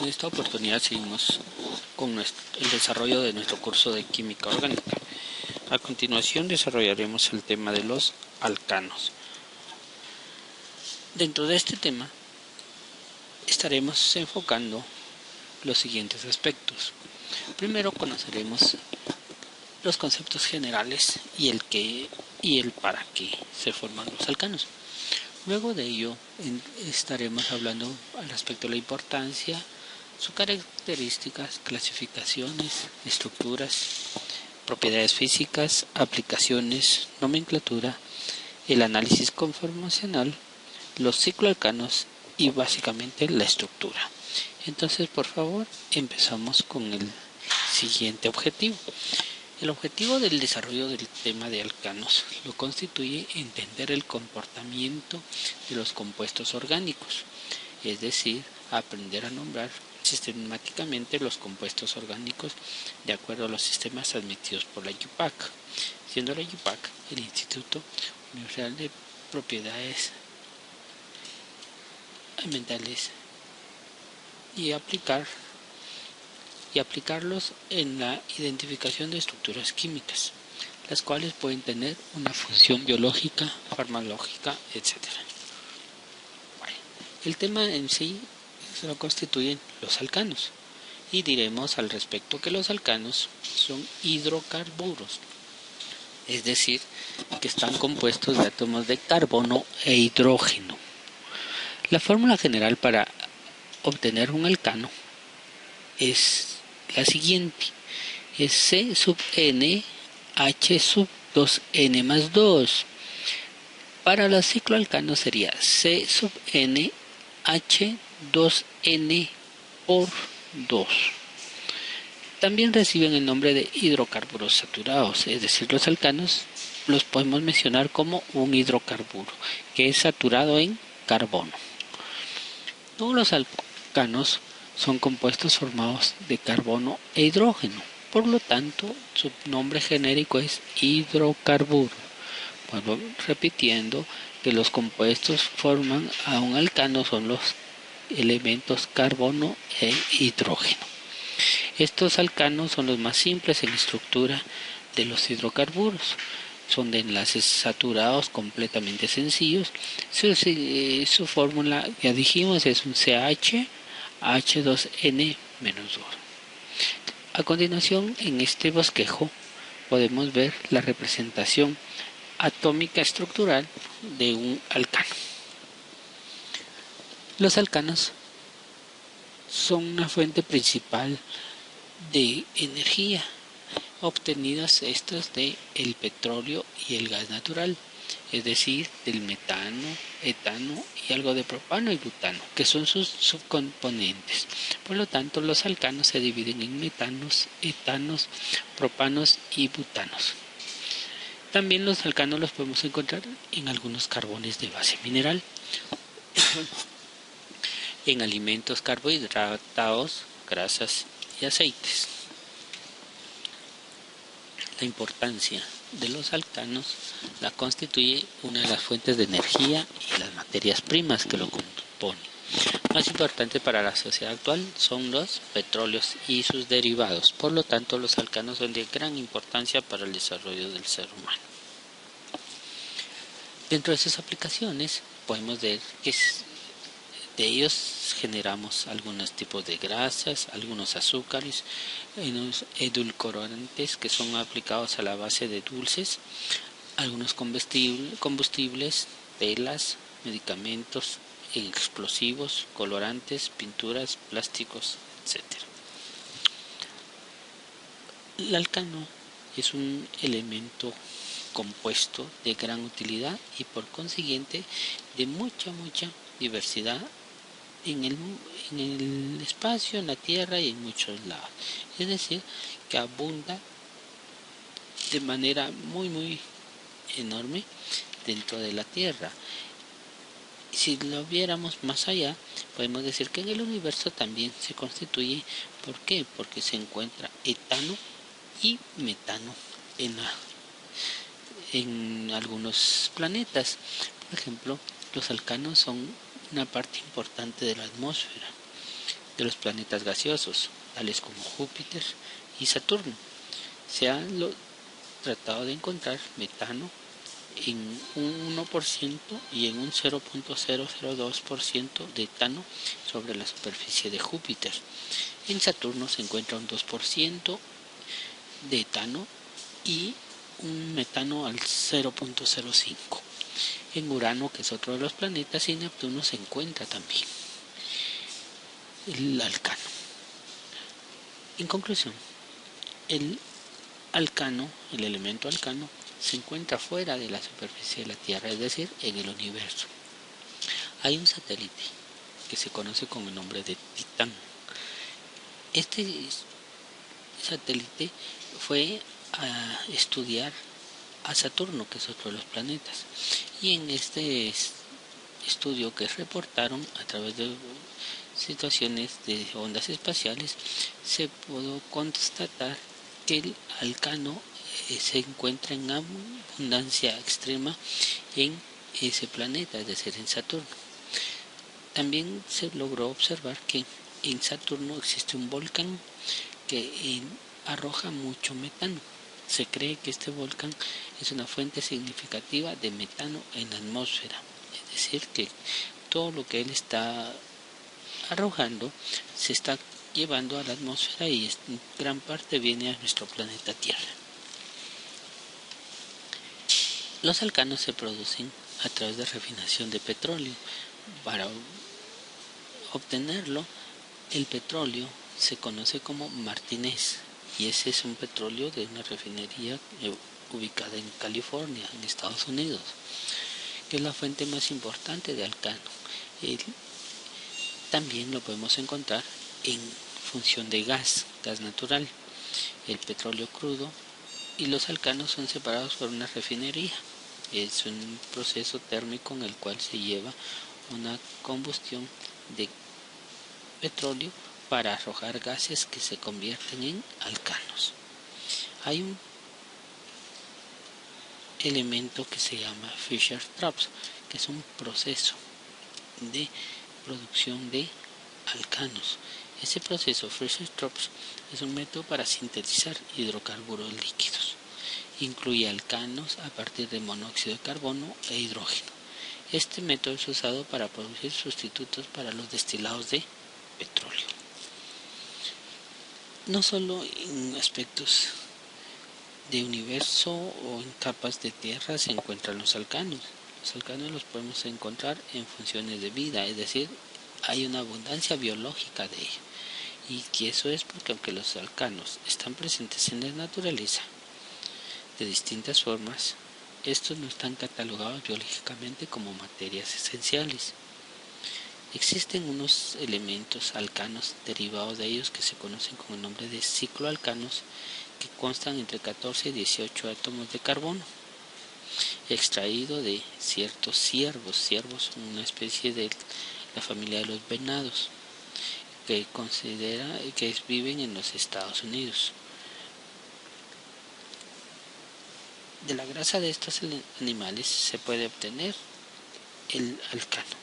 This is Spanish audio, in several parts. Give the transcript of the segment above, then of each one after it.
En esta oportunidad seguimos con el desarrollo de nuestro curso de química orgánica. A continuación desarrollaremos el tema de los alcanos. Dentro de este tema estaremos enfocando los siguientes aspectos. Primero conoceremos los conceptos generales y el para qué se forman los alcanos. Luego de ello estaremos hablando al respecto de la importancia, sus características, clasificaciones, estructuras, propiedades físicas, aplicaciones, nomenclatura, el análisis conformacional, los cicloalcanos y básicamente la estructura. Entonces, por favor, empezamos con el siguiente objetivo. El objetivo del desarrollo del tema de alcanos lo constituye entender el comportamiento de los compuestos orgánicos, es decir, aprender a nombrar sistemáticamente los compuestos orgánicos de acuerdo a los sistemas admitidos por la IUPAC, siendo la IUPAC el Instituto Universal de Propiedades Ambientales y aplicarlos en la identificación de estructuras químicas, las cuales pueden tener una función biológica, farmacológica, etc. El tema en sí se lo constituyen los alcanos y diremos al respecto que los alcanos son hidrocarburos, es decir, que están compuestos de átomos de carbono e hidrógeno. La fórmula general para obtener un alcano es la siguiente: es C sub n H sub 2n más 2. Para los cicloalcanos sería C sub n H 2n por 2. También reciben el nombre de hidrocarburos saturados, es decir, los alcanos los podemos mencionar como un hidrocarburo que es saturado en carbono. Todos los alcanos son compuestos formados de carbono e hidrógeno, por lo tanto su nombre genérico es hidrocarburo. Bueno, repitiendo que los compuestos forman a un alcano son los elementos carbono e hidrógeno. Estos alcanos son los más simples en estructura de los hidrocarburos. Son de enlaces saturados completamente sencillos. Su fórmula, ya dijimos, es un CH H2N-2. A continuación, en este bosquejo podemos ver la representación atómica estructural de un alcano. Los alcanos son una fuente principal de energía, obtenidas estas de el petróleo y el gas natural, es decir, del metano, etano y algo de propano y butano, que son sus subcomponentes. Por lo tanto, los alcanos se dividen en metanos, etanos, propanos y butanos. También los alcanos los podemos encontrar en algunos carbones de base mineral, en alimentos carbohidratados, grasas y aceites. La importancia de los alcanos la constituye una de las fuentes de energía y las materias primas que lo componen. Más importante para la sociedad actual son los petróleos y sus derivados. Por lo tanto, los alcanos son de gran importancia para el desarrollo del ser humano. Dentro de sus aplicaciones podemos ver que de ellos generamos algunos tipos de grasas, algunos azúcares, unos edulcorantes que son aplicados a la base de dulces, algunos combustibles, telas, medicamentos, explosivos, colorantes, pinturas, plásticos, etc. El alcano es un elemento compuesto de gran utilidad y por consiguiente de mucha diversidad en el espacio, en la tierra y en muchos lados. Es decir, que abunda de manera muy enorme dentro de la tierra. Si lo viéramos más allá, podemos decir que en el universo también se constituye. ¿Por qué? Porque se encuentra etano y metano en algunos planetas. Por ejemplo, los alcanos son una parte importante de la atmósfera. de los planetas gaseosos, tales como Júpiter y Saturno. Se ha tratado de encontrar metano en un 1% y en un 0.002% de etano sobre la superficie de Júpiter. En Saturno se encuentra un 2% de etano y un metano al 0.05. En Urano, que es otro de los planetas, y Neptuno se encuentra también el alcano. En conclusión, el elemento alcano, se encuentra fuera de la superficie de la Tierra, es decir, en el universo. Hay un satélite que se conoce con el nombre de Titán. Este satélite fue a estudiar a Saturno, que es otro de los planetas, y en este estudio que reportaron a través de situaciones de ondas espaciales, se pudo constatar que el alcano se encuentra en abundancia extrema en ese planeta, es decir, en Saturno. También se logró observar que en Saturno existe un volcán que arroja mucho metano. Se cree que este volcán es una fuente significativa de metano en la atmósfera, es decir, que todo lo que él está arrojando se está llevando a la atmósfera y en gran parte viene a nuestro planeta Tierra. Los alcanos se producen a través de refinación de petróleo. Para obtenerlo, el petróleo se conoce como martinez, y ese es un petróleo de una refinería ubicada en California, en Estados Unidos, que es la fuente más importante de alcano. También lo podemos encontrar en función de gas natural, el petróleo crudo, y los alcanos son separados por una refinería. Es un proceso térmico en el cual se lleva una combustión de petróleo para arrojar gases que se convierten en alcanos. Hay un elemento que se llama Fischer-Tropsch, que es un proceso de producción de alcanos. Ese proceso Fischer-Tropsch es un método para sintetizar hidrocarburos líquidos. Incluye alcanos a partir de monóxido de carbono e hidrógeno. Este método es usado para producir sustitutos para los destilados de petróleo. No solo en aspectos de universo o en capas de tierra se encuentran los alcanos. Los alcanos los podemos encontrar en funciones de vida, es decir, hay una abundancia biológica de ello. Y que eso es porque aunque los alcanos están presentes en la naturaleza de distintas formas, estos no están catalogados biológicamente como materias esenciales. Existen unos elementos alcanos derivados de ellos que se conocen con el nombre de cicloalcanos, que constan entre 14 y 18 átomos de carbono, extraído de ciertos ciervos, una especie de la familia de los venados, que viven en los Estados Unidos. De la grasa de estos animales se puede obtener el alcano.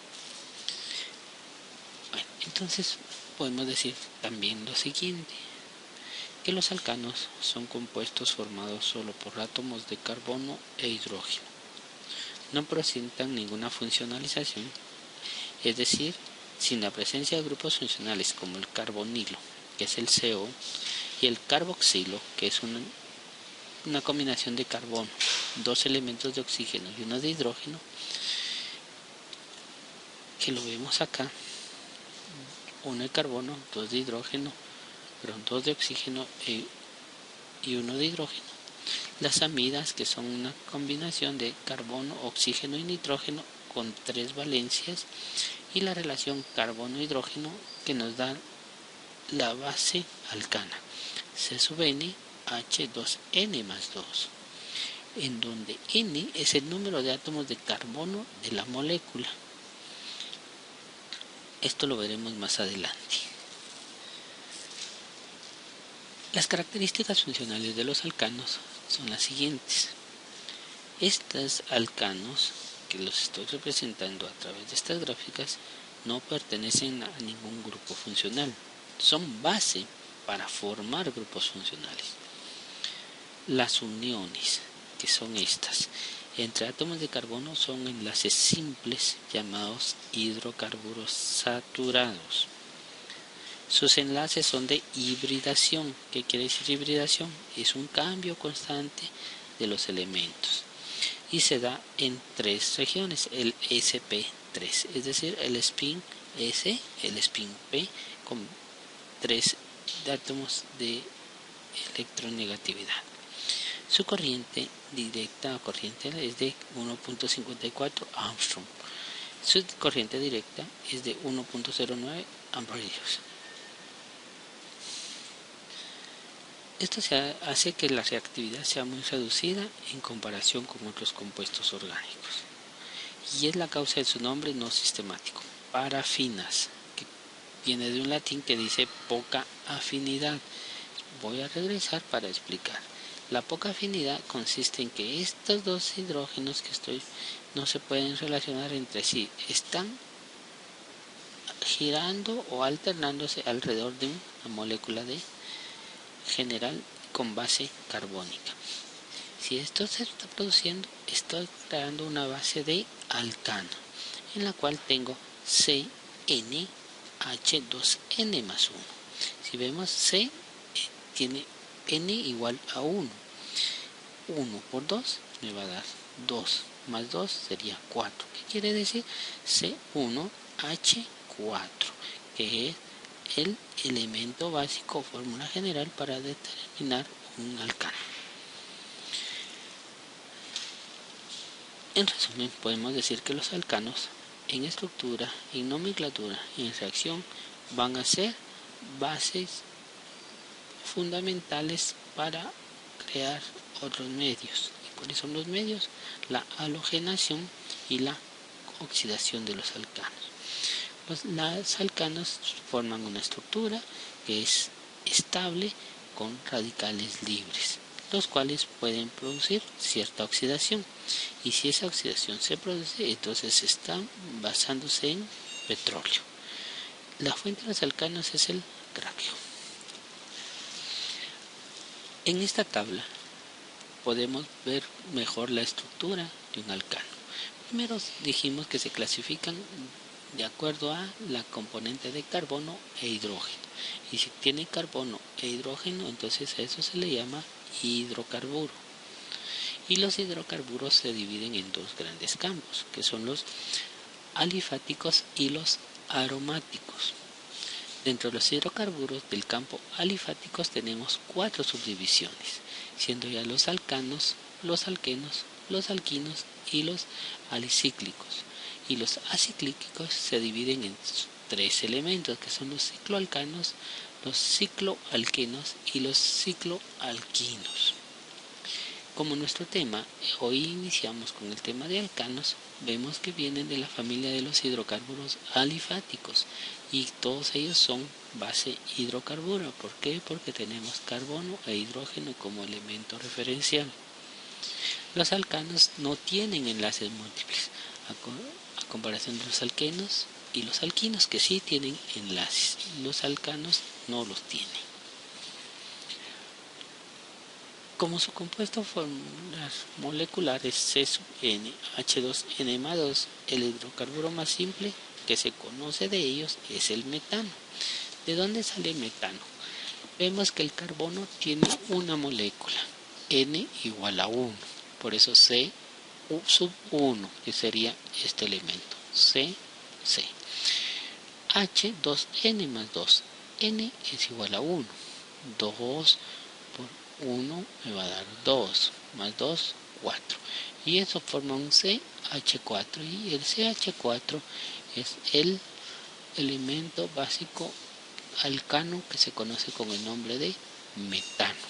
Bueno, entonces podemos decir también lo siguiente, que los alcanos son compuestos formados solo por átomos de carbono e hidrógeno. No presentan ninguna funcionalización, es decir, sin la presencia de grupos funcionales como el carbonilo, que es el CO, y el carboxilo, que es una combinación de carbono, dos elementos de oxígeno y uno de hidrógeno, que lo vemos acá, uno de carbono, dos de hidrógeno, dos de oxígeno y uno de hidrógeno. Las amidas, que son una combinación de carbono, oxígeno y nitrógeno con 3 valencias, y la relación carbono-hidrógeno que nos da la base alcana, C sub N H2N más 2, en donde N es el número de átomos de carbono de la molécula. Esto lo veremos más adelante. Las características funcionales de los alcanos son las siguientes. Estos alcanos, que los estoy representando a través de estas gráficas, no pertenecen a ningún grupo funcional. Son base para formar grupos funcionales. Las uniones, que son estas, entre átomos de carbono son enlaces simples llamados hidrocarburos saturados. Sus enlaces son de hibridación. ¿Qué quiere decir hibridación? Es un cambio constante de los elementos. Y se da en 3 regiones, el sp3, es decir, el spin S, el spin P, con 3 átomos de electronegatividad. Su corriente directa o corriente es de 1.54 Armstrong. Su corriente directa es de 1.09 amperios. Esto hace que la reactividad sea muy reducida en comparación con otros compuestos orgánicos. Y es la causa de su nombre no sistemático, parafinas, que viene de un latín que dice poca afinidad. Voy a regresar para explicar. La poca afinidad consiste en que estos dos hidrógenos no se pueden relacionar entre sí, están girando o alternándose alrededor de una molécula de general con base carbónica. Si esto se está produciendo, estoy creando una base de alcano, en la cual tengo CnH2n más 1. Si vemos, C tiene n igual a 1. 1 por 2 me va a dar 2, más 2 sería 4. ¿Qué quiere decir? C1H4, que es el elemento básico o fórmula general para determinar un alcano. En resumen, podemos decir que los alcanos en estructura, en nomenclatura y en reacción van a ser bases fundamentales para crear otros medios. ¿Y cuáles son los medios? La halogenación y la oxidación de los alcanos. Los alcanos forman una estructura que es estable con radicales libres, los cuales pueden producir cierta oxidación. Y si esa oxidación se produce, entonces están basándose en petróleo. La fuente de los alcanos es el grafio. En esta tabla podemos ver mejor la estructura de un alcano. Primero dijimos que se clasifican de acuerdo a la componente de carbono e hidrógeno. Y si tiene carbono e hidrógeno, entonces a eso se le llama hidrocarburo. Y los hidrocarburos se dividen en dos grandes campos, que son los alifáticos y los aromáticos. Dentro de los hidrocarburos del campo alifáticos tenemos 4 subdivisiones, siendo ya los alcanos, los alquenos, los alquinos y los alicíclicos. Y los aciclíquicos se dividen en 3 elementos, que son los cicloalcanos, los cicloalquenos y los cicloalquinos. Como nuestro tema, hoy iniciamos con el tema de alcanos, vemos que vienen de la familia de los hidrocarburos alifáticos y todos ellos son base hidrocarburo. ¿Por qué? Porque tenemos carbono e hidrógeno como elemento referencial. Los alcanos no tienen enlaces múltiples, a comparación de los alquenos y los alquinos, que sí tienen enlaces. Los alcanos no los tienen. Como su compuesto molecular es C(N), H2N más 2, el hidrocarburo más simple que se conoce de ellos es el metano. ¿De dónde sale el metano? Vemos que el carbono tiene una molécula, N igual a 1, por eso C sub 1, que sería este elemento, C. H2N más 2, N es igual a 1, 2 por 1 me va a dar 2, más 2, 4. Y eso forma un CH4. Y el CH4 es el elemento básico alcano que se conoce con el nombre de metano.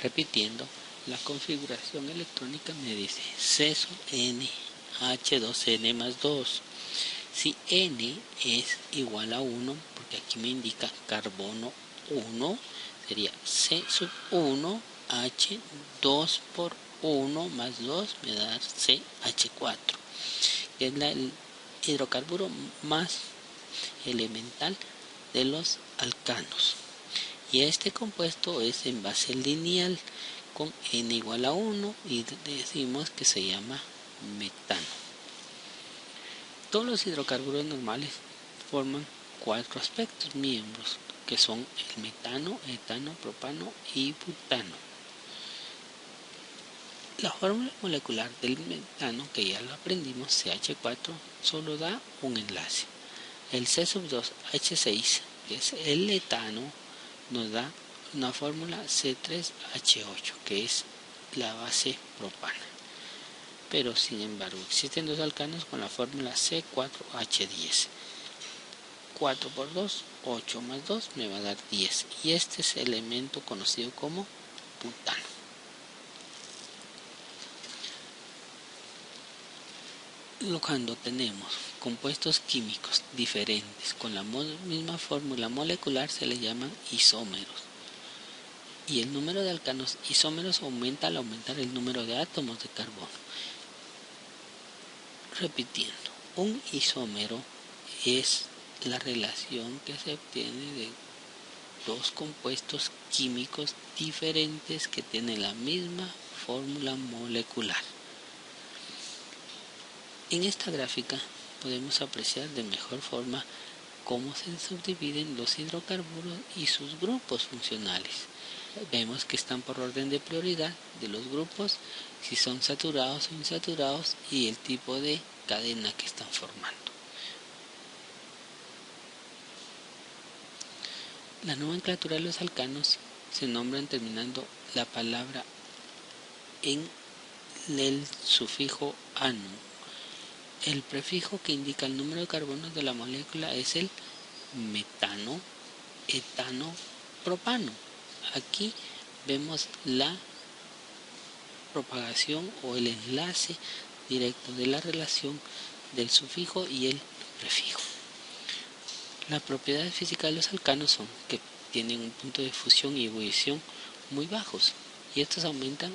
Repitiendo, la configuración electrónica me dice C sub N, H2N más 2. Si N es igual a 1, porque aquí me indica carbono 1, sería C sub 1, H 2 por 1 más 2 me da CH4, que es el hidrocarburo más elemental de los alcanos. Y este compuesto es en base lineal con N igual a 1 y decimos que se llama metano. Todos los hidrocarburos normales forman 4 aspectos miembros, que son el metano, etano, propano y butano. La fórmula molecular del metano, que ya lo aprendimos, CH4, solo da un enlace. El C2H6, que es el etano, nos da una fórmula C3H8, que es la base propana. Pero sin embargo existen dos alcanos con la fórmula C4H10. 4 por 2, 8 más 2 me va a dar 10. Y este es el elemento conocido como butano. Cuando tenemos compuestos químicos diferentes con la misma fórmula molecular se les llaman isómeros. Y el número de alcanos isómeros aumenta al aumentar el número de átomos de carbono. Repitiendo, un isómero es la relación que se obtiene de dos compuestos químicos diferentes que tienen la misma fórmula molecular. En esta gráfica podemos apreciar de mejor forma cómo se subdividen los hidrocarburos y sus grupos funcionales. Vemos que están por orden de prioridad de los grupos, si son saturados o insaturados y el tipo de cadena que están formando. La nomenclatura de los alcanos se nombran terminando la palabra en el sufijo ano. El prefijo que indica el número de carbonos de la molécula es el metano, etano, propano. Aquí vemos la propagación o el enlace directo de la relación del sufijo y el prefijo. Las propiedades físicas de los alcanos son que tienen un punto de fusión y ebullición muy bajos y estos aumentan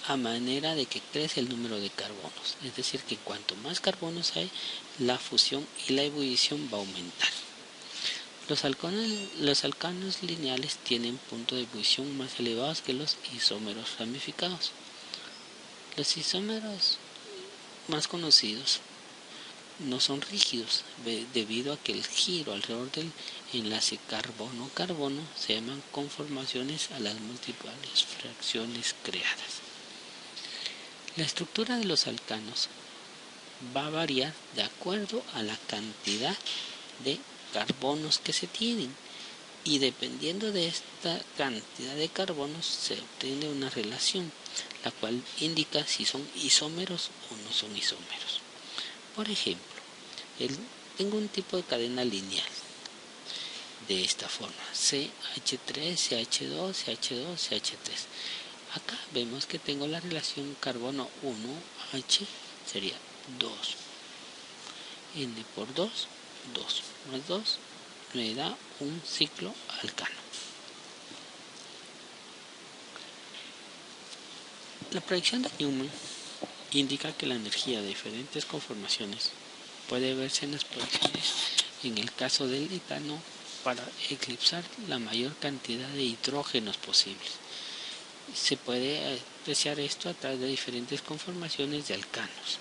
a manera de que crece el número de carbonos, es decir que cuanto más carbonos hay, la fusión y la ebullición va a aumentar. Los alcanos lineales tienen puntos de ebullición más elevados que los isómeros ramificados. Los isómeros más conocidos no son rígidos debido a que el giro alrededor del enlace carbono-carbono se llaman conformaciones a las múltiples fracciones creadas. La estructura de los alcanos va a variar de acuerdo a la cantidad de carbonos que se tienen y dependiendo de esta cantidad de carbonos se obtiene una relación la cual indica si son isómeros o no son isómeros. Por ejemplo, tengo un tipo de cadena lineal de esta forma, CH3, CH2, CH2, CH3. Acá vemos que tengo la relación carbono 1, H sería 2, N por 2, 2 más 2 me da un ciclo alcano. La proyección de Newman indica que la energía de diferentes conformaciones puede verse en las proyecciones en el caso del etano para eclipsar la mayor cantidad de hidrógenos posibles. Se puede apreciar esto a través de diferentes conformaciones de alcanos.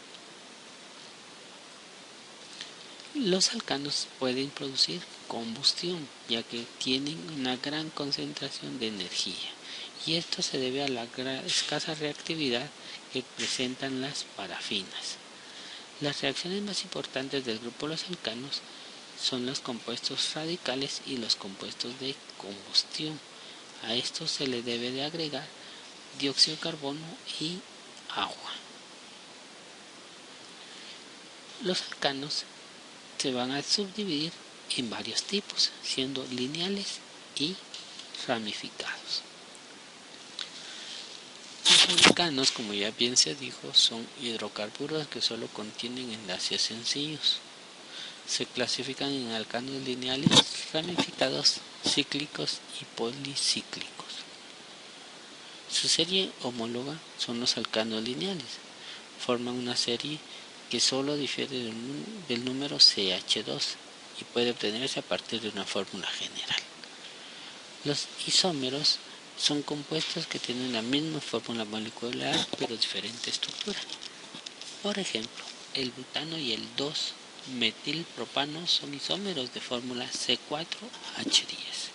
Los alcanos pueden producir combustión ya que tienen una gran concentración de energía y esto se debe a la escasa reactividad que presentan las parafinas. Las reacciones más importantes del grupo de los alcanos son los compuestos radicales y los compuestos de combustión. A esto se le debe de agregar dióxido de carbono y agua. Los alcanos se van a subdividir en varios tipos, siendo lineales y ramificados. Los alcanos, como ya bien se dijo, son hidrocarburos que solo contienen enlaces sencillos. Se clasifican en alcanos lineales, ramificados, cíclicos y policíclicos. Su serie homóloga son los alcanos lineales. Forman una serie que solo difiere del número CH2 y puede obtenerse a partir de una fórmula general. Los isómeros son compuestos que tienen la misma fórmula molecular pero diferente estructura. Por ejemplo, el butano y el 2-metilpropano son isómeros de fórmula C4H10.